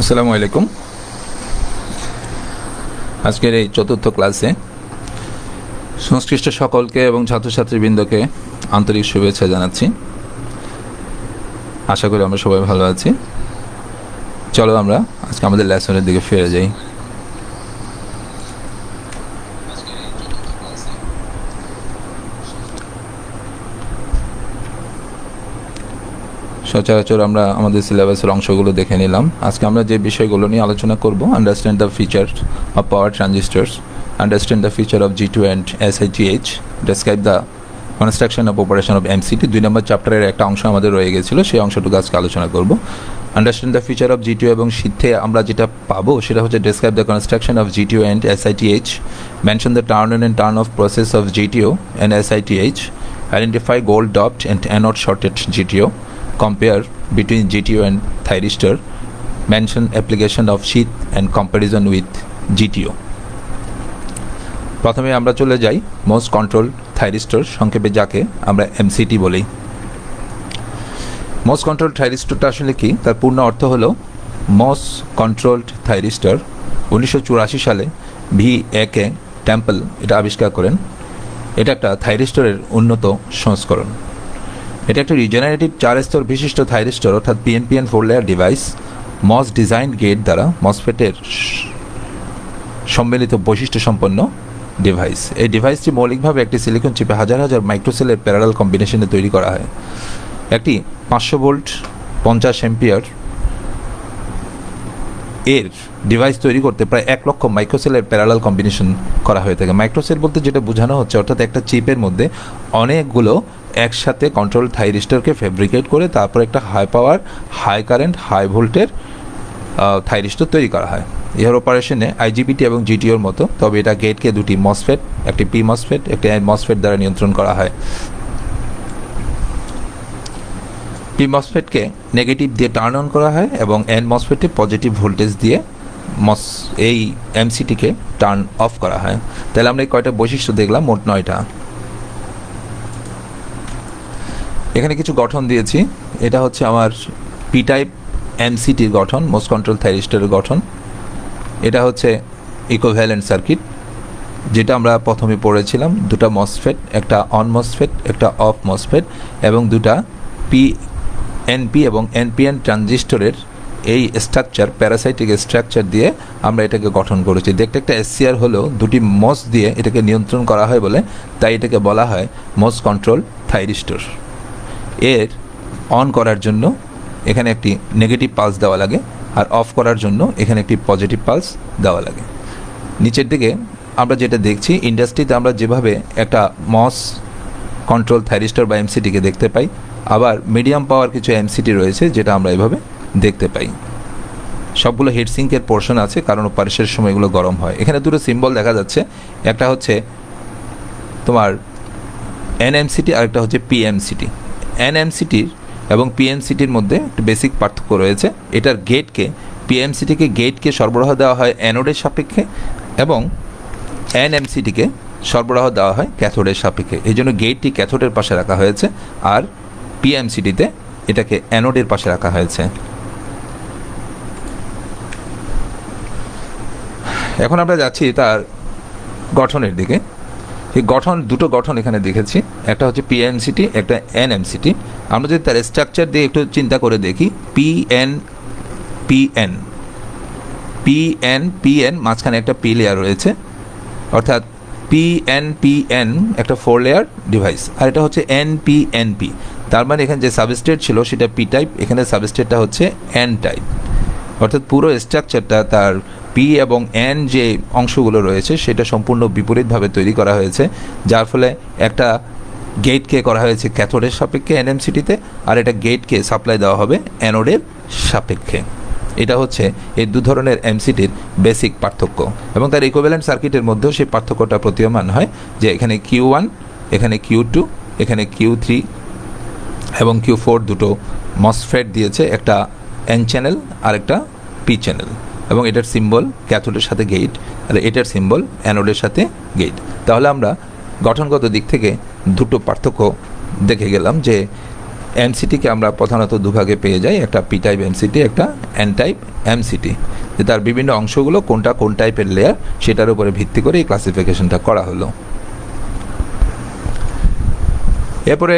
আসসালামু আলাইকুম। আজকের এই চতুর্থ ক্লাসে সংশ্লিষ্ট সকলকে এবং ছাত্রছাত্রীবৃন্দকে আন্তরিক শুভেচ্ছা জানাচ্ছি। আশা করি আমরা সবাই ভালো আছি। চলো আমরা আজকে আমাদের লেসনের দিকে ফিরে যাই। সচরাচর আমরা আমাদের সিলেবাসের অংশগুলো দেখে নিলাম। আজকে আমরা যে বিষয়গুলো নিয়ে আলোচনা করব, understand the feature of power ট্রানজিস্টার্স, understand the feature of G2 and SiGH, describe the construction of operation of MCT। 2 নম্বর চ্যাপ্টারের একটা অংশ আমাদের রয়ে গেছিলো, সেই অংশটুকু আজকে আলোচনা করব। Understand the feature of G2 এবং শীতে আমরা যেটা পাবো সেটা হচ্ছে describe the construction of G2 and SiGH, mention the turn on and turn off process of GTO and SiGH, identify gold doped and anode shorted GTO, compare between GTO and thyristor, mention application of sheath and comparison with GTO. প্রথমে আমরা চলে যাই most control thyristor, সংক্ষেপে যাকে আমরা MCT বলি। Most control থাইরিস্টরটা আসলে কি, তার পূর্ণ অর্থ হলো মোস্ট কন্ট্রোলড থাইরিস্টর। 1984 সালে VA.K. টেম্পল এটা আবিষ্কার করেন। এটা একটা থাইরিস্টরের উন্নত সংস্করণ। এটা একটা রিজেনারেটিভ 4 স্তর বিশিষ্ট থাইরিস্টর অর্থাৎ PNP 4 লেয়ার ডিভাইস, মস ডিজাইন গেট দ্বারা মসফেটের সম্মিলিত বৈশিষ্ট্য সম্পন্ন ডিভাইস। এই ডিভাইসটি মৌলিকভাবে একটি সিলিকন চিপে হাজার হাজার মাইক্রোসেলের প্যারালাল কম্বিনেশনে তৈরি করা হয়। একটি 500 ভোল্ট 50 অ্যাম্পিয়ার এর ডিভাইস তৈরি করতে প্রায় 1 লক্ষ মাইক্রোসেলের প্যারালাল কম্বিনেশন করা হয়ে থাকে। মাইক্রোসেল বলতে যেটা বোঝানো হচ্ছে, অর্থাৎ একটা চিপের মধ্যে অনেকগুলো একসাথে কন্ট্রোল থাইরিস্টরকে ফেব্রিকেট করে তারপর একটা high power, high current, high ভোল্টের থাইরিস্টর তৈরি করা হয়। এর অপারেশনে IGBT এবং GTOর মতো, তবে এটা গেটকে দুটি মসফেট, একটি P মসফেট, একটি N মসফেট দ্বারা নিয়ন্ত্রণ করা হয়। P মসফেটকে নেগেটিভ দিয়ে টার্ন অন করা হয় এবং N মসফেটে পজিটিভ ভোল্টেজ দিয়ে এই MCTকে টার্ন অফ করা হয়। তাহলে আমরা এই কয়টা বৈশিষ্ট্য দেখলাম, মোট 9টা। এখানে কিছু গঠন দিয়েছি। এটা হচ্ছে আমার P টাইপ MCTর গঠন, মোস্ট কন্ট্রোল থাইরিস্টরের গঠন। এটা হচ্ছে ইকুইভ্যালেন্ট সার্কিট, যেটা আমরা প্রথমে পড়েছিলাম। দুটা মসফেট, একটা অন মসফেট, একটা অফ মসফেট, এবং দুটা PNP এবং NPN ট্রানজিস্টরের এই স্ট্রাকচার, প্যারাসাইটিক স্ট্রাকচার দিয়ে আমরা এটাকে গঠন করেছি। দেখতে একটা SCR হলেও দুটি মস দিয়ে এটাকে নিয়ন্ত্রণ করা হয় বলে তাই এটাকে বলা হয় মোস্ট কন্ট্রোল থাইরিস্টর। এর অন করার জন্য এখানে একটি নেগেটিভ পালস দেওয়া লাগে, আর অফ করার জন্য এখানে একটি পজিটিভ পালস দেওয়া লাগে। নিচের দিকে আমরা যেটা দেখছি, ইন্ডাস্ট্রিতে আমরা যেভাবে একটা মস কন্ট্রোল থাইরিস্টর বা MCTকে দেখতে পাই, আবার মিডিয়াম পাওয়ার কিছু MCT রয়েছে যেটা আমরা এভাবে দেখতে পাই। সবগুলো হিটসিঙ্কের পোর্শন আছে, কারণ অপারেশনের সময় এগুলো গরম হয়। এখানে দুটো সিম্বল দেখা যাচ্ছে, একটা হচ্ছে তোমার NMCT আর একটা হচ্ছে PMCT। NMCTর এবং PMCTর মধ্যে একটু বেসিক পার্থক্য রয়েছে। এটার গেটকে, PMCTকে গেটকে সরবরাহ দেওয়া হয় অ্যানোডের সাপেক্ষে এবং NMCTকে সরবরাহ দেওয়া হয় ক্যাথোডের সাপেক্ষে। এই জন্য গেটটি ক্যাথোডের পাশে রাখা হয়েছে, আর PMCTতে এটাকে অ্যানোডের পাশে রাখা হয়েছে। এখন আমরা যাচ্ছি তার গঠনের দিকে। এই দুটো গঠন এখানে দেখেছি, একটা হচ্ছে PMCT, একটা NMCT। আমরা যদি তার স্ট্রাকচার দিয়ে একটু চিন্তা করে দেখি, PN মাঝখানে একটা P লেয়ার রয়েছে, অর্থাৎ PN একটা 4 লেয়ার ডিভাইস, আর এটা হচ্ছে NPNP। তার মানে এখানে যে সাবস্ট্রেট ছিল সেটা P টাইপ, এখানে সাবস্ট্রেটটা হচ্ছে N টাইপ। অর্থাৎ পুরো স্ট্রাকচারটা তার P এবং N যে অংশগুলো রয়েছে সেটা সম্পূর্ণ বিপরীতভাবে তৈরি করা হয়েছে, যার ফলে একটা গেটকে করা হয়েছে ক্যাথোডের সাপেক্ষে NMCTতে, আর এটা গেটকে সাপ্লাই দেওয়া হবে অ্যানোডের সাপেক্ষে। এটা হচ্ছে এই দু ধরনের MCTর বেসিক পার্থক্য, এবং তার ইকুইভ্যালেন্ট সার্কিটের মধ্যেও সেই পার্থক্যটা প্রতীয়মান হয়, যে এখানে Q1, এখানে Q2, এখানে Q3 এবং Q4 দুটো মসফেট দিয়েছে, একটা N চ্যানেল আর একটা P চ্যানেল, এবং এটার সিম্বল ক্যাথোডের সাথে গেট, আর এটার সিম্বল অ্যানোডের সাথে গেট। তাহলে আমরা গঠনগত দিক থেকে দুটো পার্থক্য দেখে গেলাম, যে এমসিটিকে আমরা প্রধানত দুভাগে পেয়ে যাই, একটা পি টাইপ এমসিটি, একটা এন টাইপ এমসিটি। যে তার বিভিন্ন অংশগুলো কোনটা কোন টাইপের লেয়ার সেটার উপরে ভিত্তি করে এই ক্লাসিফিকেশনটা করা হলো। এরপরে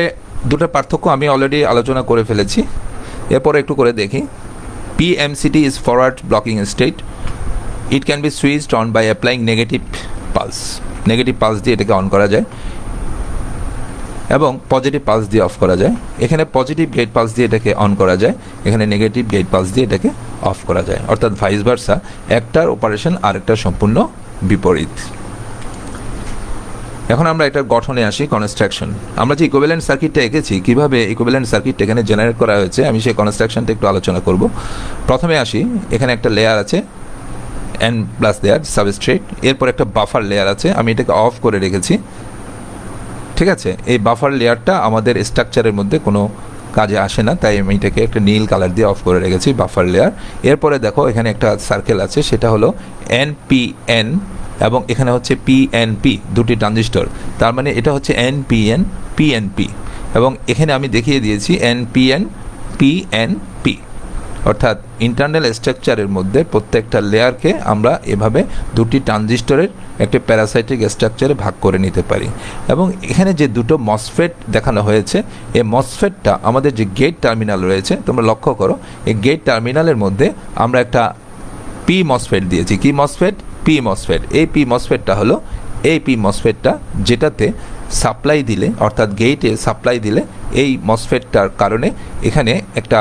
দুটো পার্থক্য আমি অলরেডি আলোচনা করে ফেলেছি, এরপরে একটু করে দেখি। PMCT is forward blocking state. It can be switched on by applying negative pulse. Negative pulse দিয়ে এটাকে অন করা যায় এবং পজিটিভ পালস দিয়ে অফ করা যায়। এখানে পজিটিভ গেট পালস দিয়ে এটাকে অন করা যায়, এখানে নেগেটিভ গেট পালস দিয়ে এটাকে অফ করা যায়, অর্থাৎ ভাইস ভার্সা, একটার অপারেশন আরেকটার সম্পূর্ণ বিপরীত। এখন আমরা একটা গঠনে আসি, কনস্ট্রাকশন। আমরা যে ইকুইভ্যালেন্ট সার্কিটটা এঁকেছি, কীভাবে ইকুইভ্যালেন্ট সার্কিটটা এখানে জেনারেট করা হয়েছে, আমি সেই কনস্ট্রাকশনটা একটু আলোচনা করব। প্রথমে আসি, এখানে একটা লেয়ার আছে এন প্লাস লেয়ার সাবস্ট্রেট, এরপর একটা বাফার লেয়ার আছে, আমি এটাকে অফ করে রেখেছি। ঠিক আছে, এই বাফার লেয়ারটা আমাদের স্ট্রাকচারের মধ্যে কোনো কাজে আসে না, তাই আমি এটাকে একটা নীল কালার দিয়ে অফ করে রেখেছি, বাফার লেয়ার। এরপরে দেখো এখানে একটা সার্কেল আছে, সেটা হলো NPN এবং এখানে হচ্ছে PNP, দুটি ট্রানজিস্টর, তার মানে এটা হচ্ছে NPN PNP, এবং এখানে আমি দেখিয়ে দিয়েছি NPN PNP, অর্থাৎ ইন্টারনাল স্ট্রাকচারের মধ্যে প্রত্যেকটা লেয়ারকে আমরা এভাবে দুটি ট্রানজিস্টরের একটি প্যারাসাইটিক স্ট্রাকচারে ভাগ করে নিতে পারি। এবং এখানে যে দুটো মসফেট দেখানো হয়েছে, এই মসফেটটা আমাদের যে গেট টার্মিনাল রয়েছে, তোমরা লক্ষ্য করো এই গেট টার্মিনালের মধ্যে আমরা একটা পি মসফেট দিয়েছি। কি মসফেট? P MOSFET. এই পি মসফেটটা হলো এই পি মসফেটটা, যেটাতে সাপ্লাই দিলে, অর্থাৎ গেটে সাপ্লাই দিলে এই মসফেটটার কারণে এখানে একটা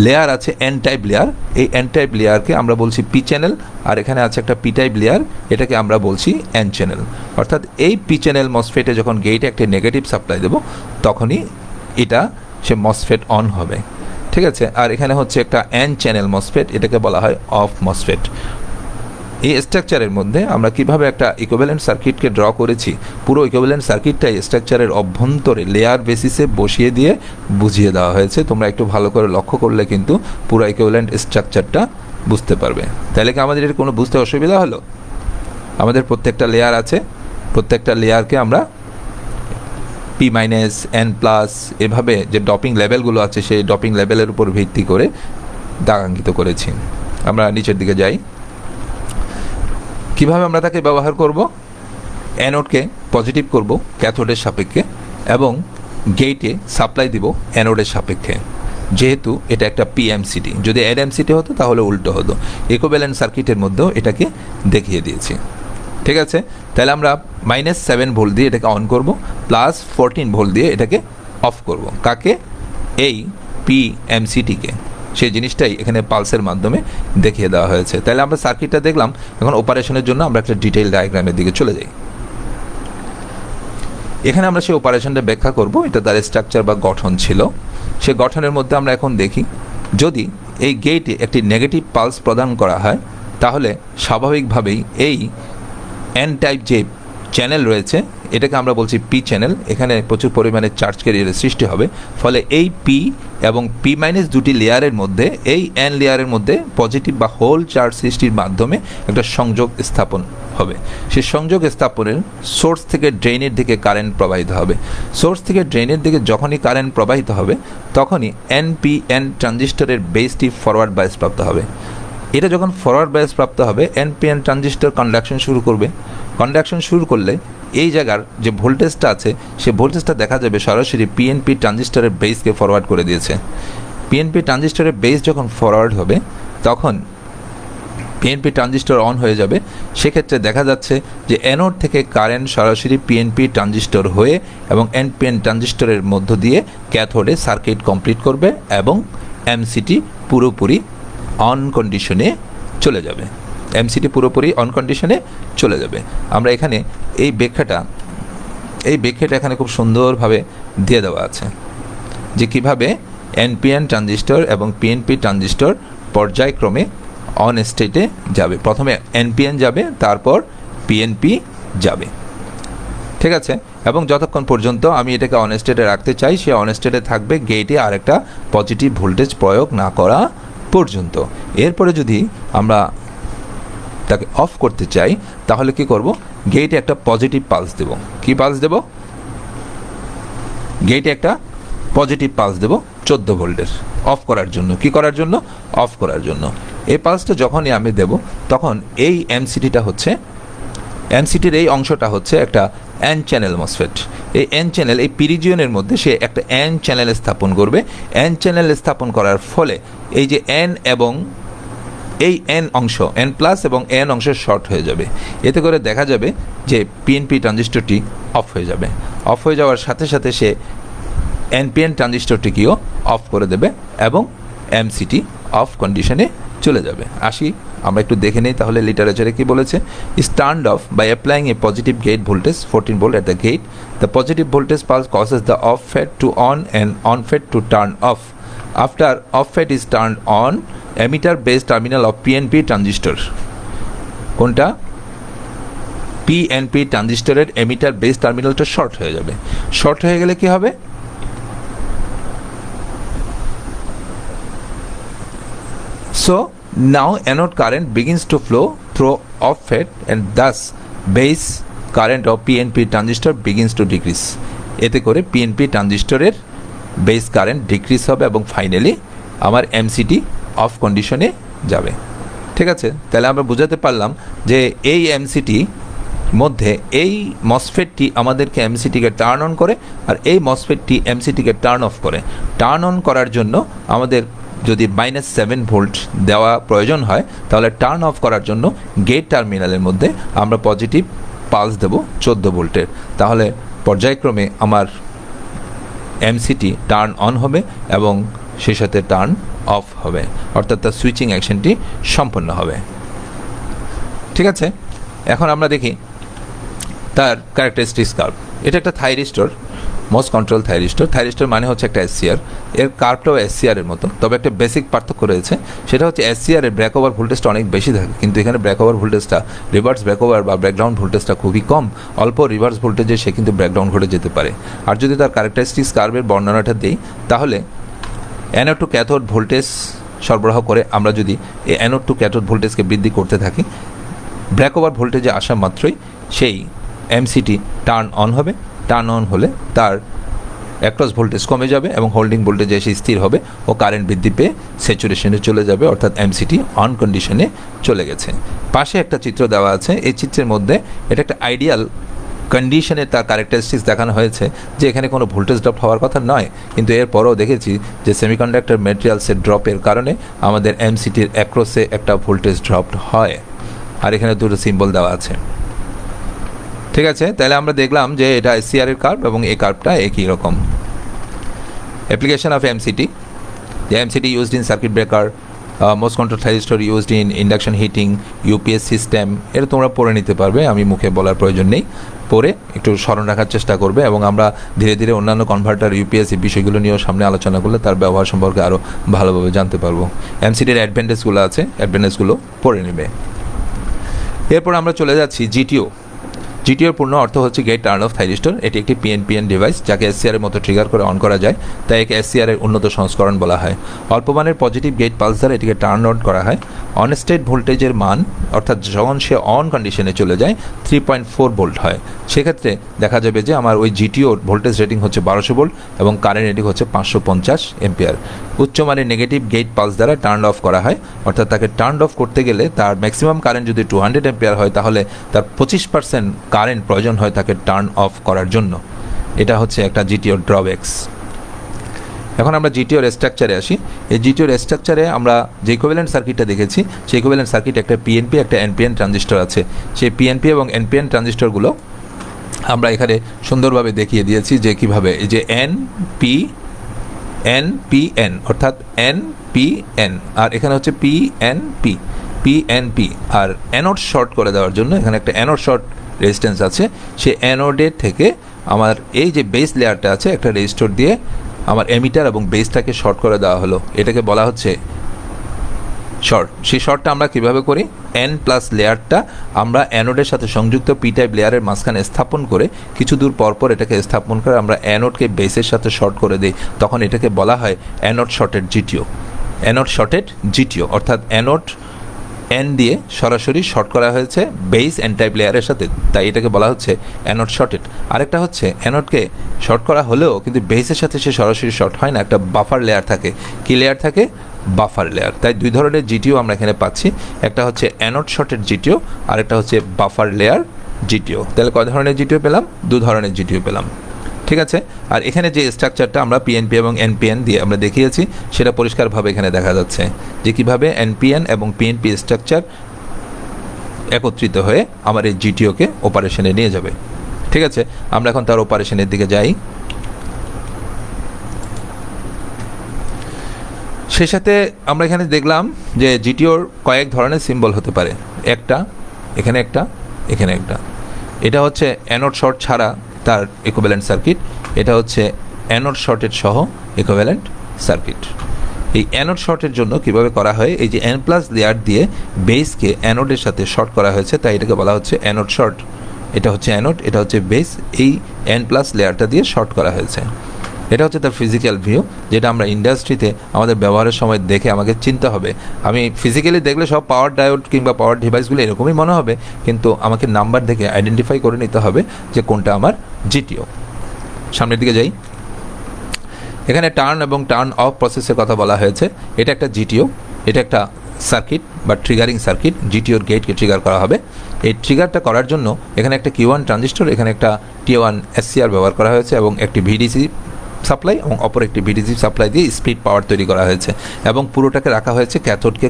লেয়ার আছে এন টাইপ লেয়ার, এই এন টাইপ লেয়ারকে আমরা বলছি পি চ্যানেল, আর এখানে আছে একটা পি টাইপ লেয়ার, এটাকে আমরা বলছি এন চ্যানেল। অর্থাৎ এই পি চ্যানেল মসফেটে যখন গেটে একটা নেগেটিভ সাপ্লাই দেবো, তখনই এটা সে মসফেট অন হবে। ঠিক আছে, আর এখানে হচ্ছে একটা এন চ্যানেল মসফেট, এটাকে বলা হয় অফ মসফেট। এই স্ট্রাকচারের মধ্যে আমরা কিভাবে একটা ইকুইভ্যালেন্ট সার্কিটকে ড্র করেছি, পুরো ইকুইভ্যালেন্ট সার্কিটটাই স্ট্রাকচারের অভ্যন্তরে লেয়ার বেসিসে বসিয়ে দিয়ে বুঝিয়ে দেওয়া হয়েছে। তোমরা একটু ভালো করে লক্ষ্য করলে কিন্তু পুরো ইকুইভ্যালেন্ট স্ট্রাকচারটা বুঝতে পারবে। তাহলে কি আমাদের এর কোনো বুঝতে অসুবিধা হলো? আমাদের প্রত্যেকটা লেয়ার আছে, প্রত্যেকটা লেয়ারকে আমরা P মাইনাস N প্লাস এভাবে যে ডপিং লেভেলগুলো আছে, সেই ডপিং লেভেলের উপর ভিত্তি করে দাগাঙ্কিত করেছি। আমরা নিচের দিকে যাই। কিভাবে আমরা তাকে ব্যবহার করব? অ্যানোডকে পজিটিভ করব ক্যাথোডের সাপেক্ষে এবং গেটে সাপ্লাই দিব অ্যানোডের সাপেক্ষে। যেহেতু এটা একটা PMCT, যদি NMCT হতো তাহলে উল্টো হতো। ইকুইভ্যালেন্ট সার্কিটের মধ্যেও এটাকে দেখিয়ে দিয়েছি। ঠিক আছে, তাহলে আমরা -7 ভোল্ট দিয়ে এটাকে অন করব, +14 ভোল্ট দিয়ে এটাকে অফ করব। কাকে? এই PMCTকে। সেই জিনিসটাই এখানে পালসের মাধ্যমে দেখিয়ে দেওয়া হয়েছে। তাহলে আমরা সার্কিটটা দেখলাম, এখন অপারেশনের জন্য আমরা একটা ডিটেইল ডায়াগ্রামের দিকে চলে যাই। এখানে আমরা সেই অপারেশনটা ব্যাখ্যা করব, এটা তার স্ট্রাকচার বা গঠন ছিল। সে গঠনের মধ্যে আমরা এখন দেখি, যদি এই গেটে একটি নেগেটিভ পালস প্রদান করা হয়, তাহলে স্বাভাবিকভাবেই এই এন টাইপ যে চ্যানেল রয়েছে, এটাকে আমরা বলছি পি চ্যানেল, এখানে প্রচুর পরিমাণে চার্জ ক্যারিয়ারের সৃষ্টি হবে। ফলে এই পি এবং পি মাইনাস দুটি লেয়ারের মধ্যে, এই এন লেয়ারের মধ্যে পজিটিভ বা হোল চার্জ সৃষ্টির মাধ্যমে একটা সংযোগ স্থাপন হবে। সেই সংযোগ স্থাপনের সোর্স থেকে ড্রেনের দিকে কারেন্ট প্রবাহিত হবে। সোর্স থেকে ড্রেনের দিকে যখনই কারেন্ট প্রবাহিত হবে, তখনই NPN ট্রানজিস্টরের বেসটি ফরওয়ার্ড বায়াস প্রাপ্ত হবে। এটা যখন ফরওয়ার্ড বায়াস প্রাপ্ত হবে, NPN ট্রানজিস্টর কন্ডাকশন শুরু করবে। কন্ডাকশন শুরু করলে এই জায়গার যে ভোল্টেজটা আছে, সেই ভোল্টেজটা দেখা যাবে সরাসরি PNP ট্রানজিস্টরের বেসকে ফরওয়ার্ড করে দিয়েছে। PNP ট্রানজিস্টরের বেস যখন ফরওয়ার্ড হবে, তখন PNP ট্রানজিস্টর অন হয়ে যাবে। সেক্ষেত্রে দেখা যাচ্ছে যে অ্যানোড থেকে কারেন্ট সরাসরি PNP ট্রানজিস্টর হয়ে এবং NPN ট্রানজিস্টরের মধ্য দিয়ে ক্যাথোডে সার্কিট কমপ্লিট করবে এবং MCT পুরোপুরি অন কন্ডিশনে চলে যাবে। MCT পুরোপুরি অন কন্ডিশনে চলে যাবে। আমরা এখানে এই ব্যাখ্যাটা এখানে খুব সুন্দরভাবে দিয়ে দেওয়া আছে, যে কিভাবে NPN ট্রানজিস্টর এবং PNP ট্রানজিস্টর পর্যায়ক্রমে অন স্টেটে যাবে। প্রথমে NPN যাবে, তারপর PNP যাবে। ঠিক আছে, এবং যতক্ষণ পর্যন্ত আমি এটাকে অন স্টেটে রাখতে চাই, সে অন স্টেটে থাকবে গেটে আরেকটা পজিটিভ ভোল্টেজ প্রয়োগ না করা পর্যন্ত। এরপরে যদি আমরা তাকে অফ করতে চাই, তাহলে কি করব? গেটে একটা পজিটিভ পালস দেব। কি পালস দেব? গেটে একটা পজিটিভ পালস দেব 14 ভোল্টের অফ করার জন্য। কি করার জন্য? অফ করার জন্য। এই পালসটা যখনই আমি দেব তখন এই এমসিটিটা হচ্ছে, এমসিটির এই অংশটা হচ্ছে একটা এন চ্যানেল মসফেট। এই এন চ্যানেল, এই পিরিজিয়নের মধ্যে সে একটা এন চ্যানেল স্থাপন করবে। এন চ্যানেল স্থাপন করার ফলে এই যে এন এবং এই এন অংশ, এন প্লাস এবং এন অংশ শর্ট হয়ে যাবে। এতে করে দেখা যাবে যে পিএনপি ট্রানজিস্টরটি অফ হয়ে যাবে। অফ হয়ে যাওয়ার সাথে সাথে সে এনপিএন ট্রানজিস্টরটিকেও অফ করে দেবে এবং এমসিটি অফ কন্ডিশনে চলে যাবে। আসি আমরা একটু দেখে নিই তাহলে লিটারেচারে কি বলেছে। Is turned off by applying a positive gate voltage 14 volt at the gate. The positive voltage pulse causes the off FET to on and on FET to turn off. After off FET is turned on, emitter base terminal of PNP transistor, কোনটা? PNP ট্রানজিস্টরের emitter base টার্মিনালটা short হয়ে যাবে। Short হয়ে গেলে কি হবে? So now anode current begins to flow through off FET and thus base current of PNP transistor begins to decrease. এতে করে PNP ট্রানজিস্টরের base current decrease হবে এবং ফাইনালি আমার এমসিটি অফ কন্ডিশনে যাবে। ঠিক আছে, তাহলে আমরা বুঝাতে পারলাম যে এই এমসিটি মধ্যে এই মসফেটটি আমাদেরকে এমসিটিকে টার্ন অন করে আর এই মসফেটটি এমসিটিকে টার্ন অফ করে। টার্ন অন করার জন্য আমাদের যদি -7 ভোল্ট দেওয়া প্রয়োজন হয় তাহলে টার্ন অফ করার জন্য গেট টার্মিনালের মধ্যে আমরা পজিটিভ পালস দেব 14 ভোল্টের। তাহলে পর্যায়ক্রমে আমার এমসিটি টার্ন অন হবে এবং সেই সাথে টার্ন অফ হবে, অর্থাৎ তার সুইচিং অ্যাকশনটি সম্পন্ন হবে। ঠিক আছে, এখন আমরা দেখি তার ক্যারেক্টারিস্টিক্স কার্ভ। এটা একটা thyristor, most control thyristor. Thyristor মানে হচ্ছে একটা এসসিআর, এর কার্ভটাও এসসিআর এর মতো, তবে একটা বেসিক পার্থক্য রয়েছে। সেটা হচ্ছে এসসিআর এর ব্রেক ওভার ভোল্টেজটা অনেক বেশি থাকে, কিন্তু এখানে ব্রেক ওভার ভোল্টেজটা, রিভার্স ব্রেক ওভার বা ব্রেকডাউন ভোল্টেজটা খুবই কম। অল্প রিভার্স ভোল্টেজে সে কিন্তু ব্রেকডাউন ঘটে যেতে পারে। আর যদি তার ক্যারেক্টারিস্টিক্স কার্ভের বর্ণনাটা দিই তাহলে অ্যানোড টু ক্যাথোড ভোল্টেজ সরবরাহ করে আমরা যদি এই অ্যানোড টু ক্যাথোড ভোল্টেজকে বৃদ্ধি করতে থাকি, ব্রেক ওভার ভোল্টেজে আসা মাত্রই সেই এমসিটি টার্ন অন হবে। টার্ন অন হলে তার অ্যাক্রস ভোল্টেজ কমে যাবে এবং হোল্ডিং ভোল্টেজে এসে স্থির হবে ও কারেন্ট বৃদ্ধি পেয়ে স্যাচুরেশনে চলে যাবে, অর্থাৎ এমসিটি অন কন্ডিশনে চলে গেছে। পাশে একটা চিত্র দেওয়া আছে, এই চিত্রের মধ্যে এটা একটা আইডিয়াল কন্ডিশনে তার ক্যারেক্টারিস্টিক্স দেখানো হয়েছে যে এখানে কোনো ভোল্টেজ ড্রপ হওয়ার কথা নয়, কিন্তু এরপরও দেখেছি যে সেমিকন্ডাক্টর ম্যাটেরিয়ালসের ড্রপের কারণে আমাদের এমসিটির অ্যাক্রসে একটা ভোল্টেজ ড্রপ হয়। আর এখানে দুটো সিম্বল দেওয়া আছে। ঠিক আছে, তাহলে আমরা দেখলাম যে এটা এসসিআর এর কার্ভ এবং এই কার্ভটা একই রকম। Application of MCT, the MCT used in circuit breaker, most control thyristor used in induction heating, UPS system, এটা তোমরা পড়ে নিতে পারবে, আমি মুখে বলার প্রয়োজন নেই। পড়ে একটু স্মরণ রাখার চেষ্টা করবে এবং আমরা ধীরে ধীরে অন্যান্য কনভার্টার, ইউপিএস এই বিষয়গুলো নিয়েও সামনে আলোচনা করলে তার ব্যবহার সম্পর্কে আরও ভালোভাবে জানতে পারবো। এমসিটির অ্যাডভান্টেজগুলো আছে, অ্যাডভান্টেজগুলো পড়ে নেবে। এরপর আমরা চলে যাচ্ছি জিটিও। জিটিওর পূর্ণ অর্থ হচ্ছে গেট টার্ন অফ থাইরিস্টর। এটি একটি পিএনপিএন ডিভাইস যাকে এসসিআর এর মতো ট্রিগার করে অন করা যায়, তাই একে এসসিআর এর উন্নত সংস্করণ বলা হয়। অল্প মানের পজিটিভ গেট পালস দ্বারা এটিকে টার্ন অন করা হয়। অন স্টেট ভোল্টেজের মান, অর্থাৎ যখন সে অন কন্ডিশনে চলে যায় 3.4 ভোল্ট হয়। সেক্ষেত্রে দেখা যাবে যে আমার ওই জিটিওর ভোল্টেজ রেটিং হচ্ছে 1200 ভোল্ট এবং কারেন্ট রেটিং হচ্ছে 550 এম্পিয়ার। উচ্চমানের নেগেটিভ গেট পালস দ্বারা টার্ন অফ করা হয়, অর্থাৎ তাকে টার্ন অফ করতে গেলে তার ম্যাক্সিমাম কারেন্ট যদি 200 এম্পিয়ার হয় তাহলে তার 25% কারেন্ট প্রয়োজন হয় তাকে টার্ন অফ করার জন্য। এটা হচ্ছে একটা জিটিওর ড্রব্যাকস। এখন আমরা জিটিওর স্ট্রাকচারে আসি। এই জিটিওর স্ট্রাকচারে আমরা যে ইকুইভ্যালেন্ট সার্কিটটা দেখেছি সেই ইকুইভ্যালেন্ট সার্কিট একটা পিএনপি একটা এনপিএন ট্রানজিস্টর আছে। সেই পিএনপি এবং এনপিএন ট্রানজিস্টরগুলো আমরা এখানে সুন্দরভাবে দেখিয়ে দিয়েছি যে কীভাবে এই যে এনপিএন অর্থাৎ এনপিএন আর এখানে হচ্ছে পিএনপি আর অ্যানোড শর্ট করে দেওয়ার জন্য এখানে একটা অ্যানোড শর্ট রেজিস্ট্যান্স আছে। সে অ্যানোডের থেকে আমার এই যে বেস লেয়ারটা আছে একটা রেজিস্টর দিয়ে আমার এমিটার এবং বেসটাকে শর্ট করে দেওয়া হলো, এটাকে বলা হচ্ছে শর্ট। সেই শর্টটা আমরা কীভাবে করি, এন প্লাস লেয়ারটা আমরা অ্যানোডের সাথে সংযুক্ত পি টাইপ লেয়ারের মাঝখানে স্থাপন করে কিছু দূর পরপর এটাকে স্থাপন করে আমরা অ্যানোডকে বেসের সাথে শর্ট করে দিই, তখন এটাকে বলা হয় anode shorted GTO. Anode shorted GTO অর্থাৎ অ্যানোড এন দিয়ে সরাসরি শর্ট করা হয়েছে বেস এন টাইপ লেয়ারের সাথে, তাই এটাকে বলা হচ্ছে অ্যানোড শর্টেড। আরেকটা হচ্ছে অ্যানোডকে শর্ট করা হলেও কিন্তু বেসের সাথে সে সরাসরি শর্ট হয় না, একটা বাফার লেয়ার থাকে। কি লেয়ার থাকে? Buffer layer. তাই দুই ধরনের জিটিও আমরা এখানে পাচ্ছি, একটা হচ্ছে অ্যানোড শর্টেড জিটিও, আরেকটা হচ্ছে বাফার লেয়ার জিটিও। তাহলে কয় ধরনের জিটিও পেলাম? দু ধরনের জিটিও পেলাম। ঠিক আছে, আর এখানে যে স্ট্রাকচারটা আমরা পিএনপি এবং এনপিএন দিয়ে আমরা দেখিয়েছি সেটা পরিষ্কারভাবে এখানে দেখা যাচ্ছে যে কীভাবে এনপিএন এবং পিএনপি স্ট্রাকচার একত্রিত হয়ে আমার এই জিটিওকে অপারেশনে নিয়ে যাবে। ঠিক আছে, আমরা এখন তার অপারেশনের দিকে যাই। সেই সাথে আমরা এখানে দেখলাম যে জিটিওর কয়েক ধরনের সিম্বল হতে পারে, একটা এখানে, একটা এখানে, একটা। এটা হচ্ছে অ্যানোড শর্ট ছাড়া তার ইকুইভ্যালেন্ট সার্কিট, এটা হচ্ছে অ্যানোড শর্টেড সহ ইকুইভ্যালেন্ট সার্কিট। এই অ্যানোড শর্টের জন্য কিভাবে করা হয়, এই যে এন প্লাস লেয়ার দিয়ে বেসকে অ্যানোডের সাথে শর্ট করা হয়েছে, তাই এটাকে বলা হচ্ছে অ্যানোড শর্ট। এটা হচ্ছে অ্যানোড, এটা হচ্ছে বেস, এই এন প্লাস লেয়ারটা দিয়ে শর্ট করা হয়েছে। এটা হচ্ছে তার ফিজিক্যাল ভিউ, যেটা আমরা ইন্ডাস্ট্রিতে আমাদের ব্যবহারের সময় দেখে আমাকে চিনতে হবে। আমি ফিজিক্যালি দেখলে সব পাওয়ার ডায়োড কিংবা পাওয়ার ডিভাইসগুলো এরকমই মনে হবে, কিন্তু আমাকে নাম্বার দেখে আইডেন্টিফাই করে নিতে হবে যে কোনটা আমার জিটিও। সামনের দিকে যাই। এখানে টার্ন এবং টার্ন অফ প্রসেসের কথা বলা হয়েছে। এটা একটা জিটিও, এটা একটা সার্কিট বা ট্রিগারিং সার্কিট। জিটিওর গেটকে ট্রিগার করা হবে। এই ট্রিগারটা করার জন্য এখানে একটা Q1 ট্রানজিস্টর, এখানে একটা T1 SCR ব্যবহার করা হয়েছে এবং একটি ভিডিসি সাপ্লাই এবং অপর একটি ভিডিসি সাপ্লাই দিয়ে স্পিড পাওয়ার তৈরি করা হয়েছে এবং পুরোটাকে রাখা হয়েছে ক্যাথোডকে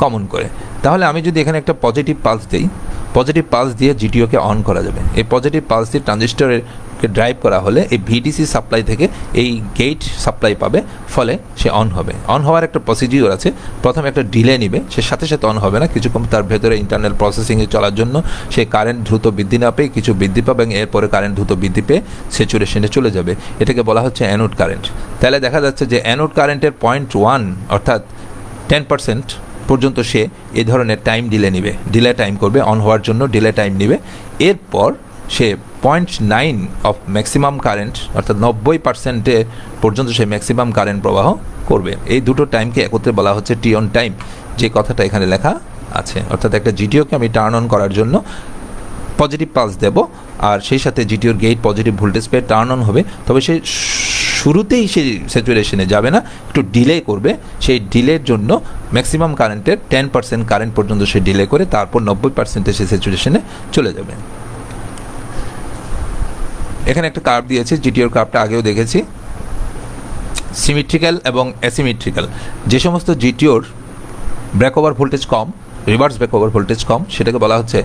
কমন করে। তাহলে আমি যদি এখানে একটা পজিটিভ পালস দিই, পজিটিভ পালস দিয়ে জিটিওকে অন করা যাবে। এই পজিটিভ পালস দিয়ে ট্রানজিস্টরকে ড্রাইভ করা হলে এই ভিডিসি সাপ্লাই থেকে এই গেট সাপ্লাই পাবে, ফলে সে অন হবে। অন হওয়ার একটা প্রসিডিওর আছে, প্রথমে একটা ডিলে নিবে, সে সাথে সাথে অন হবে না, কিছুক্ষণ তার ভেতরে ইন্টারনাল প্রসেসিংয়ে চলার জন্য সে কারেন্ট দ্রুত বৃদ্ধি না পেয়ে কিছু বৃদ্ধি পাবে এবং এরপরে কারেন্ট দ্রুত বৃদ্ধি পেয়ে স্যাচুরেশনে চলে যাবে। এটাকে বলা হচ্ছে অ্যানোড কারেন্ট। তাহলে দেখা যাচ্ছে যে অ্যানোড কারেন্টের 0.1 অর্থাৎ 10% পর্যন্ত সে এই ধরনের টাইম ডিলে টাইম করবে, অন হওয়ার জন্য ডিলে টাইম নেবে। এরপর সে 0.9 অফ ম্যাক্সিমাম কারেন্ট অর্থাৎ 90% পর্যন্ত সে ম্যাক্সিমাম কারেন্ট প্রবাহ করবে। এই দুটো টাইমকে একত্রে বলা হচ্ছে টি অন টাইম, যে কথাটা এখানে লেখা আছে। অর্থাৎ একটা জিটিওকে আমি টার্ন অন করার জন্য পজিটিভ পালস দেব, আর সেই সাথে জিটিওর গেট পজিটিভ ভোল্টেজ পেয়ে টার্ন অন হবে, তবে সে শুরুতেই সে স্যাচুরেশনে যাবে না, একটু ডিলে করবে। সেই ডিলের জন্য ম্যাক্সিমাম কারেন্টের 10% কারেন্ট পর্যন্ত সে ডিলে করে তারপর 90% সে স্যাচুরেশনে চলে যাবে। এখানে একটা কার্ভ দিয়েছে, জিটিওর কার্ভটা আগেও দেখেছি, সিমেট্রিক্যাল এবং অ্যাসিমেট্রিক্যাল। যে সমস্ত জিটিওর ব্রেকওভার ভোল্টেজ কম, রিভার্স ব্রেকওভার ভোল্টেজ কম, সেটাকে বলা হচ্ছে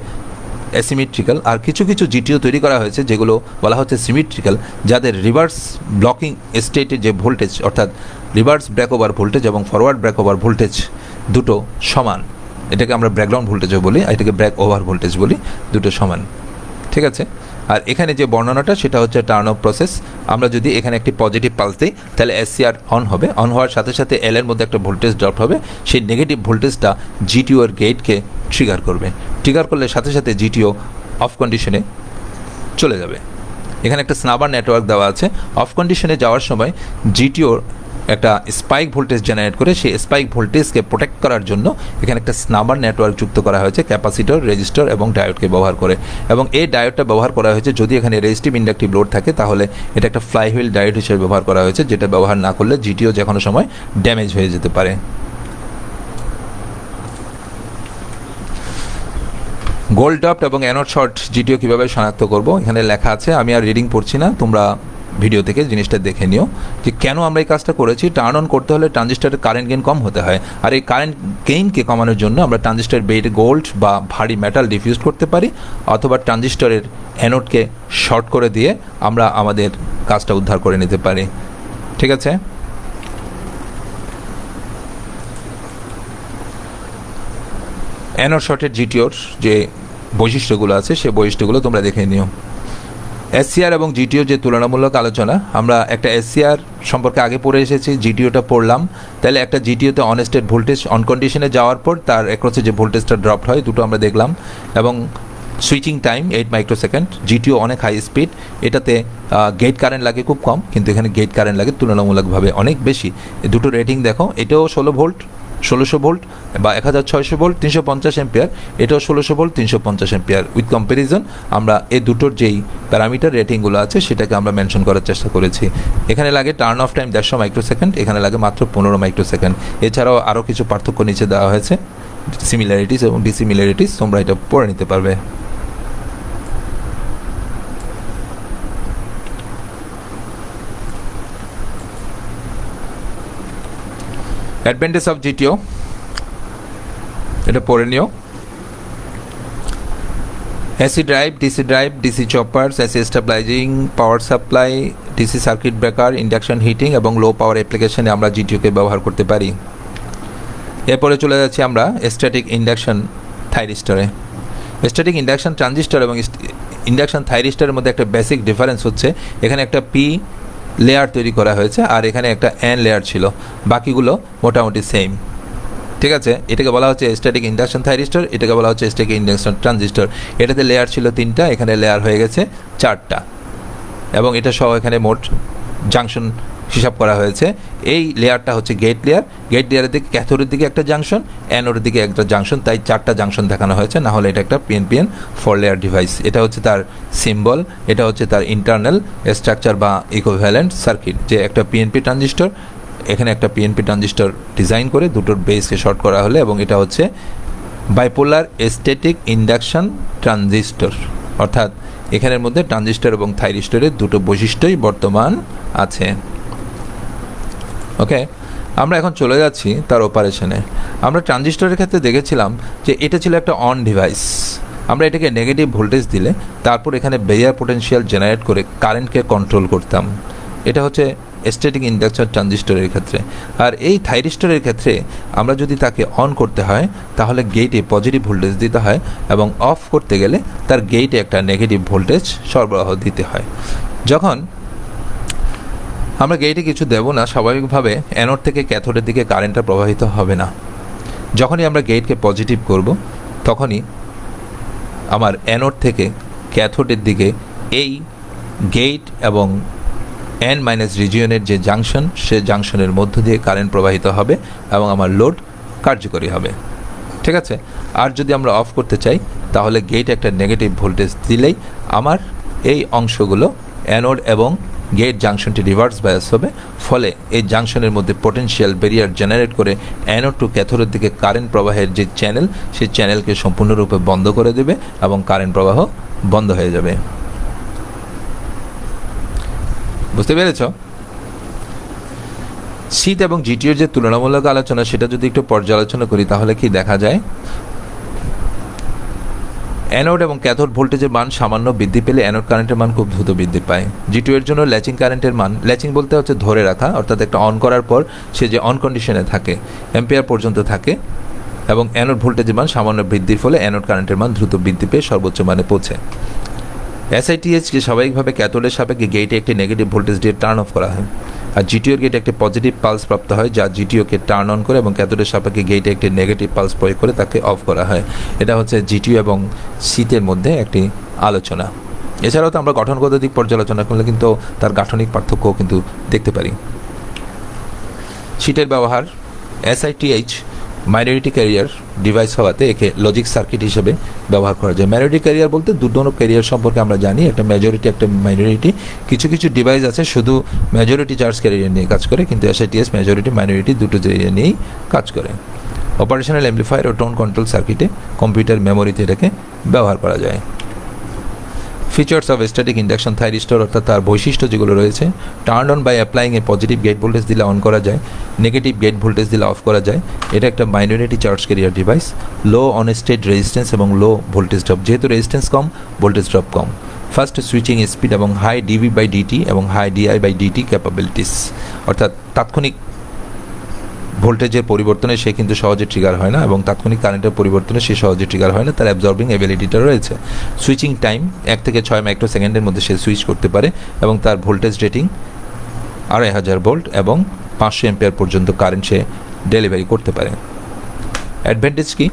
অ্যাসিমেট্রিক্যাল। আর কিছু কিছু জিটিও তৈরি করা হয়েছে যেগুলো বলা হচ্ছে সিমেট্রিক্যাল, যাদের রিভার্স ব্লকিং স্টেটে যে ভোল্টেজ অর্থাৎ রিভার্স ব্রেকওভার ভোল্টেজ এবং ফরওয়ার্ড ব্রেকওভার ভোল্টেজ দুটো সমান। এটাকে আমরা ব্রেকডাউন ভোল্টেজও বলি, এটাকে ব্রেক ওভার ভোল্টেজ বলি, দুটো সমান। ঠিক আছে, আর এখানে যে বর্ণনাটা সেটা হচ্ছে টার্ন অফ প্রসেস। আমরা যদি এখানে একটি পজিটিভ পালস দিই তাহলে SCR অন হবে, অন হওয়ার সাথে সাথে L এর মধ্যে একটা ভোল্টেজ ড্রপ হবে, সেই নেগেটিভ ভোল্টেজটা জিটিওর গেটকে ট্রিগার করবে। ট্রিগার করলে সাথে সাথে জিটিও অফ কন্ডিশনে চলে যাবে। এখানে একটা স্নাবার নেটওয়ার্ক দেওয়া আছে। অফ কন্ডিশনে যাওয়ার সময় জিটিওর একটা স্পাইক ভোল্টেজ জেনারেট করে সেই স্পাইক ভোল্টেজকে প্রোটেক্ট করার জন্য এখানে একটা স্নাবার নেটওয়ার্ক যুক্ত করা হয়েছে ক্যাপাসিটর, রেজিস্টর এবং ডায়োডকে ব্যবহার করে। এবং এই ডায়োডটা ব্যবহার করা হয়েছে যদি এখানে রেজিস্টিভ ইন্ডাকটিভ লোড থাকে, তাহলে এটা একটা ফ্লাইহুইল ডায়োড হিসেবে ব্যবহার করা হয়েছে, যেটা ব্যবহার না করলে জিটিও যে কোনো সময় ড্যামেজ হয়ে যেতে পারে। গোল্ড ড্রপড এবং অ্যানোড শর্ট জিটিও কীভাবে শনাক্ত করব এখানে লেখা আছে, আমি আর রিডিং পড়ছি না, তোমরা ভিডিও থেকে জিনিসটা দেখে নিও যে কেন আমরা এই কাজটা করেছি। টার্ন অন করতে হলে ট্রানজিস্টরের কারেন্ট গেইন কম হতে হয়, আর এই কারেন্ট গেইনকে কমানোর জন্য আমরা ট্রানজিস্টরের বেডে গোল্ড বা ভারী মেটাল ডিফিউজ করতে পারি, অথবা ট্রানজিস্টরের অ্যানোডকে শর্ট করে দিয়ে আমরা আমাদের কাজটা উদ্ধার করে নিতে পারি। ঠিক আছে, অ্যানোড শর্টেড জিটিওর যে বৈশিষ্ট্যগুলো আছে সেই বৈশিষ্ট্যগুলো তোমরা দেখে নিও। SCR এবং জিটিও যে তুলনামূলক আলোচনা, আমরা একটা SCR সম্পর্কে আগে পড়ে এসেছি, জিটিওটা পড়লাম। তাহলে একটা জিটিওতে অন স্টেট ভোল্টেজ অন কন্ডিশনে যাওয়ার পর তার অ্যাক্রসে যে ভোল্টেজটা ড্রপ হয় দুটো আমরা দেখলাম, এবং সুইচিং টাইম 8 মাইক্রোসেকেন্ড। জিটিও অনেক হাই স্পিড, এটাতে গেট কারেন্ট লাগে খুব কম, কিন্তু এখানে গেট কারেন্ট লাগে তুলনামূলকভাবে অনেক বেশি। দুটো রেটিং দেখো, এটাও 16 ভোল্ট, 1600 ভোল্ট বা 1600 ভোল্ট 350 অ্যাম্পিয়ার, এটাও 1600 ভোল্ট 350 অ্যাম্পিয়ার। উইথ কম্প্যারিজন আমরা এই দুটোর যেই প্যারামিটার রেটিংগুলো আছে সেটাকে আমরা মেনশন করার চেষ্টা করেছি। এখানে লাগে টার্ন অফ টাইম 150 মাইক্রোসেকেন্ড, এখানে লাগে মাত্র 15 মাইক্রোসেকেন্ড। এছাড়াও আরও কিছু পার্থক্য নিচে দেওয়া হয়েছে, সিমিলারিটিস এবং ডিসিমিলারিটিস, তোমরা এটা পড়ে নিতে পারবে। অ্যাডভান্টেজ অফ জিটিও এটা পড়ে নিও। AC drive, DC choppers, AC stabilising, power supply, DC circuit breaker, induction heating এবং লো পাওয়ার অ্যাপ্লিকেশনে আমরা জিটিওকে ব্যবহার করতে পারি। এরপরে চলে যাচ্ছি আমরা স্ট্যাটিক ইন্ডাকশন থাইরিস্টরে। স্ট্যাটিক ইন্ডাকশন ট্রানজিস্টর এবং ইন্ডাকশন থাইরিস্টরের মধ্যে একটা বেসিক ডিফারেন্স হচ্ছে এখানে একটা পি লেয়ার তৈরি করা হয়েছে আর এখানে একটা এন লেয়ার ছিল, বাকিগুলো মোটামুটি সেম। ঠিক আছে, এটাকে বলা হচ্ছে স্ট্যাটিক ইন্ডাকশন থাইরিস্টর, এটাকে বলা হচ্ছে স্ট্যাটিক ইন্ডাকশন ট্রানজিস্টর। এটাতে লেয়ার ছিল 3টা, এখানে লেয়ার হয়ে গেছে 4টা, এবং এটা সহ এখানে মোট জাংশন হিসাব করা হয়েছে। এই লেয়ারটা হচ্ছে গেট লেয়ার, গেট লেয়ারের দিকে ক্যাথোডের দিকে একটা জাংশন, অ্যানোডের দিকে একটা জাংশন, তাই 4টা জাংশন দেখানো হয়েছে, না হলে এটা একটা পিএনপিএন 4 লেয়ার ডিভাইস। এটা হচ্ছে তার সিম্বল, এটা হচ্ছে তার ইন্টারনাল স্ট্রাকচার বা ইকুইভ্যালেন্ট সার্কিট, যে একটা পিএনপি ট্রানজিস্টর, এখানে একটা পিএনপি ট্রানজিস্টর ডিজাইন করে দুটোর বেসকে শর্ট করা হলে, এবং এটা হচ্ছে বাইপোলার স্ট্যাটিক ইন্ডাকশন ট্রানজিস্টর, অর্থাৎ এখানের মধ্যে ট্রানজিস্টর এবং থাইরিস্টরের দুটো বৈশিষ্ট্যই বর্তমান আছে। ওকে, আমরা এখন চলে যাচ্ছি তার অপারেশনে। আমরা ট্রানজিস্টরের ক্ষেত্রে দেখেছিলাম যে এটা ছিল একটা অন ডিভাইস, আমরা এটাকে নেগেটিভ ভোল্টেজ দিলে তারপর এখানে বেরিয়ার পোটেনশিয়াল জেনারেট করে কারেন্টকে কন্ট্রোল করতাম। এটা হচ্ছে স্ট্যাটিক ইন্ডাকশন ট্রানজিস্টরের ক্ষেত্রে। আর এই থাইরিস্টরের ক্ষেত্রে আমরা যদি তাকে অন করতে হয় তাহলে গেটে পজিটিভ ভোল্টেজ দিতে হয়, এবং অফ করতে গেলে তার গেটে একটা নেগেটিভ ভোল্টেজ সরবরাহ দিতে হয়। যখন আমরা গেটে কিছু দেব না, স্বাভাবিকভাবে অ্যানোড থেকে ক্যাথোডের দিকে কারেন্টটা প্রবাহিত হবে না। যখনই আমরা গেটকে পজিটিভ করব তখনই আমার অ্যানোড থেকে ক্যাথোডের দিকে এই গেট এবং এন মাইনাস রিজিয়নের যে জাংশন, সে জাংশনের মধ্য দিয়ে কারেন্ট প্রবাহিত হবে এবং আমার লোড কার্যকরী হবে। ঠিক আছে, আর যদি আমরা অফ করতে চাই তাহলে গেট একটা নেগেটিভ ভোল্টেজ দিলেই আমার এই অংশগুলো অ্যানোড এবং গেট জাংশনটি রিভার্স বায়াস হবে, ফলে এই জাংশনের মধ্যে পোটেনশিয়াল ব্যারিয়ার জেনারেট করে অ্যানোড টু ক্যাথোডের দিকে কারেন্ট প্রবাহের যে চ্যানেল, সেই চ্যানেলকে সম্পূর্ণরূপে বন্ধ করে দেবে এবং কারেন্ট প্রবাহ বন্ধ হয়ে যাবে। বুঝতে পেরেছ? শীত এবং জিটিওর যে তুলনামূলক আলোচনা, সেটা যদি একটু পর্যালোচনা করি তাহলে কি দেখা যায়, অ্যানোড এবং ক্যাথোড ভোল্টেজের মান সামান্য বৃদ্ধি পেলে অ্যানোড কারেন্টের মান খুব দ্রুত বৃদ্ধি পায়। জিটিও এর জন্য ল্যাচিং কারেন্টের মান, ল্যাচিং বলতে হচ্ছে ধরে রাখা, অর্থাৎ একটা অন করার পর সে যে অন কন্ডিশনে থাকে অ্যাম্পিয়ার পর্যন্ত থাকে, এবং অ্যানোড ভোল্টেজের মান সামান্য বৃদ্ধির ফলে অ্যানোড কারেন্টের মান দ্রুত বৃদ্ধি পেয়ে সর্বোচ্চ মানে পৌঁছে। এসআইটিএইচকে স্বাভাবিকভাবে ক্যাথোডের সাপেক্ষে গেটে একটি নেগেটিভ ভোল্টেজ দিয়ে টার্ন অফ করা হয়, আর জিটিওর গেটে একটি পজিটিভ পালস প্রাপ্ত হয় যা জিটিওকে টার্ন অন করে, এবং ক্যাথোডের সাপেক্ষে গেটে একটি নেগেটিভ পালস প্রয়োগ করে তাকে অফ করা হয়। এটা হচ্ছে জিটিও এবং শীতের মধ্যে একটি আলোচনা। এছাড়াও তো আমরা গঠনগত দিক পর্যালোচনা করলে কিন্তু তার গাঠনিক পার্থক্যও কিন্তু দেখতে পারি। শীতের ব্যবহার, এসআইটিএইচ মাইনরিটি ক্যারিয়ার ডিভাইস হওয়াতে একে লজিক সার্কিট হিসেবে ব্যবহার করা যায়। মাইনরিটি ক্যারিয়ার বলতে দুটো ক্যারিয়ার সম্পর্কে আমরা জানি, একটা মেজরিটি একটা মাইনরিটি। কিছু কিছু ডিভাইস আছে শুধু মেজরিটি চার্জ ক্যারিয়ার নিয়ে কাজ করে, কিন্তু এসআইটিএস মেজরিটি মাইনরিটি দুটো ক্যারিয়ার নিয়েই কাজ করে। অপারেশনাল অ্যাম্প্লিফায়ার ও টোন কন্ট্রোল সার্কিটে কম্পিউটার মেমোরিতে এটাকে ব্যবহার করা যায়। Features of static induction thyristor, অর্থাৎ তার বৈশিষ্ট্য যেগুলো রয়েছে, turn on by applying a positive gate voltage দিলে অন করা যায়, নেগেটিভ গেট ভোল্টেজ দিলে অফ করা যায়। এটা একটা minority charge carrier device. Low on state resistance এবং লো ভোল্টেজ ড্রপ, যেহেতু রেজিস্ট্যান্স কম ভোল্টেজ ড্রপ কম। ফার্স্ট সুইচিং স্পিড এবং হাই ডিভি বাই ডিটি এবং high di by dt capabilities, অর্থাৎ তাৎক্ষণিক ভোল্টেজের পরিবর্তনে সে কিন্তু সহজে ট্রিগার হয় না, এবং তাৎক্ষণিক কারেন্টের পরিবর্তনে সে সহজে ট্রিগার হয় না, তার অ্যাবজর্বিং এবিলিটিটা রয়েছে। সুইচিং টাইম 1 থেকে 6 মাইক্রোসেকেন্ডের মধ্যে সে সুইচ করতে পারে, এবং তার ভোল্টেজ রেটিং 2500 ভোল্ট এবং 500 অ্যাম্পিয়ার পর্যন্ত কারেন্ট সে ডেলিভারি করতে পারে। অ্যাডভান্টেজ কি?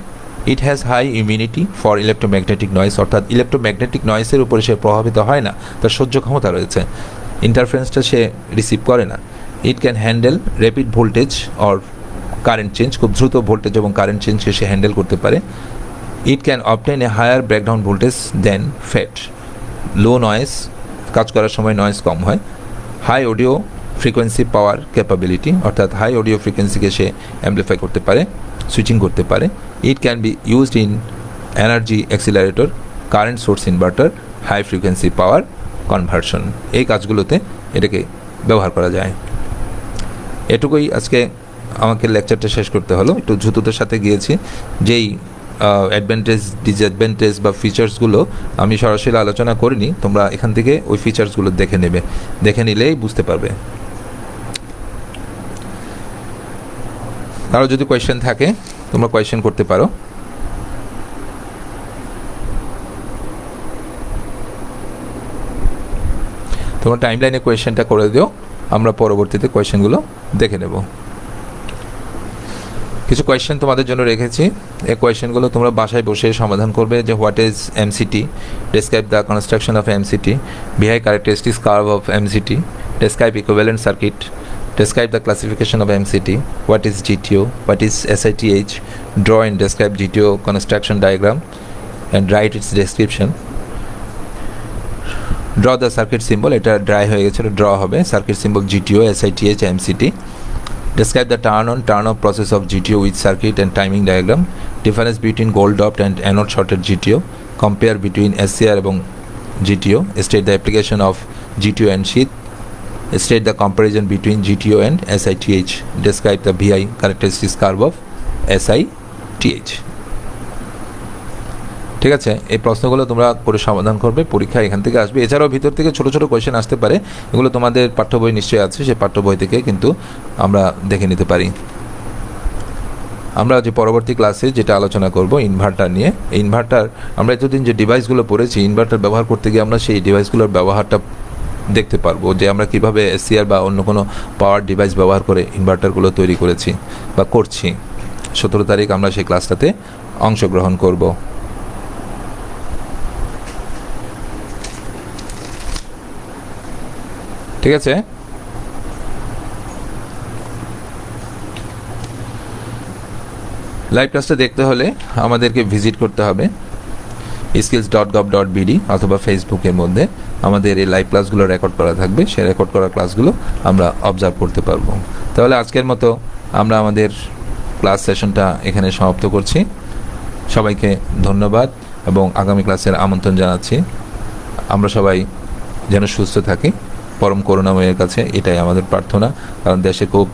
It has high immunity for electromagnetic noise, অর্থাৎ ইলেকট্রোম্যাগনেটিক নয়েসের উপরে সে প্রভাবিত হয় না, তার সহ্য ক্ষমতা রয়েছে, ইন্টারফারেন্সটা সে রিসিভ করে না। It can handle rapid voltage or current change, খুব দ্রুত ভোল্টেজ এবং কারেন্ট চেঞ্জকে সে হ্যান্ডেল করতে পারে। It can obtain a higher breakdown voltage than FET, low noise, কাজ করার সময় নয়েজ কম হয়। High audio frequency power capability, অর্থাৎ হাই অডিও ফ্রিকোয়েন্সিকে সে অ্যাম্পলিফাই করতে পারে, সুইচিং করতে পারে। It can be used in energy accelerator, current source inverter, high frequency power conversion, এই কাজগুলোতে এটাকে ব্যবহার করা যায়। এটুকুই আজকে আমাকে লেকচারটা শেষ করতে হলো, একটু দ্রুততার সাথে গিয়েছি। যেই অ্যাডভান্টেজ ডিসঅ্যাডভান্টেজ বা ফিচার্সগুলো আমি সরাসরি আলোচনা করিনি, তোমরা এখান থেকে ওই ফিচার্সগুলো দেখে নেবে, দেখে নিলেই বুঝতে পারবে। কারো যদি কোয়েশ্চেন থাকে তোমরা কোয়েশ্চেন করতে পারো। তোমরা টাইমলাইনে কোয়েশ্চেনটা করে দিও, আমরা পরবর্তীতে কোয়েশ্চেনগুলো দেখে নেব। কিছু কোয়েশ্চেন তোমাদের জন্য রেখেছি, এই কোয়েশ্চেনগুলো তোমরা বাসায় বসে সমাধান করবে। যে what is MCT, describe the construction of MCT, V I characteristics curve of MCT, describe equivalent circuit, describe the classification of MCT, what is GTO, what is SITH, draw and describe GTO construction diagram and write its description. Draw the circuit symbol, এটা dry হয়ে গেছে, draw হবে circuit symbol GTO, SITH, MCT. Describe the turn off process of GTO with circuit and timing diagram. Difference between gold doped and anode shorted GTO. Compare between SCR এবং GTO. State the application of GTO and sheath. State the comparison between GTO and SITH. Describe the VI characteristics curve of SITH. ঠিক আছে, এই প্রশ্নগুলো তোমরা করে সমাধান করবে, পরীক্ষা এখান থেকে আসবে। এছাড়াও ভিতর থেকে ছোট ছোট কোয়েশ্চেন আসতে পারে, এগুলো তোমাদের পাঠ্য বই নিশ্চয়ই আছে, সেই পাঠ্য বই থেকে কিন্তু আমরা দেখে নিতে পারি। আমরা যে পরবর্তী ক্লাসে যেটা আলোচনা করব ইনভার্টার নিয়ে, এই ইনভার্টার আমরা এতদিন যে ডিভাইসগুলো পড়েছি, ইনভার্টার ব্যবহার করতে গিয়ে আমরা সেই ডিভাইসগুলোর ব্যবহারটা দেখতে পারবো, যে আমরা কিভাবে এসসিআর বা অন্য কোনো পাওয়ার ডিভাইস ব্যবহার করে ইনভার্টারগুলো তৈরি করেছি বা করছি। 17 তারিখ আমরা সেই ক্লাসটাতে অংশগ্রহণ করব। ঠিক আছে, লাইভ ক্লাসটা দেখতে হলে আমাদেরকে ভিজিট করতে হবে skills.gov.bd অথবা ফেসবুকের মধ্যে আমাদের এই লাইভ ক্লাসগুলো রেকর্ড করা থাকবে, সেই রেকর্ড করা ক্লাসগুলো আমরা অবজার্ভ করতে পারবো। তাহলে আজকের মতো আমরা আমাদের ক্লাস সেশনটা এখানে সমাপ্ত করছি। সবাইকে ধন্যবাদ এবং আগামী ক্লাসের আমন্ত্রণ জানাচ্ছি। আমরা সবাই যেন সুস্থ থাকি, পরম করুণাময়ের কাছে এটাই আমাদের প্রার্থনা, কারণ দেশে খুব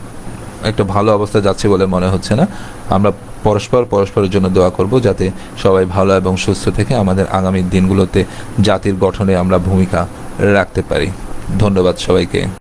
একটা ভালো অবস্থা যাচ্ছে বলে মনে হচ্ছে না। আমরা পরস্পরের জন্য দোয়া করব যাতে সবাই ভালো এবং সুস্থ থেকে আমাদের আগামী দিনগুলোতে জাতির গঠনে আমরা ভূমিকা রাখতে পারি। ধন্যবাদ সবাইকে।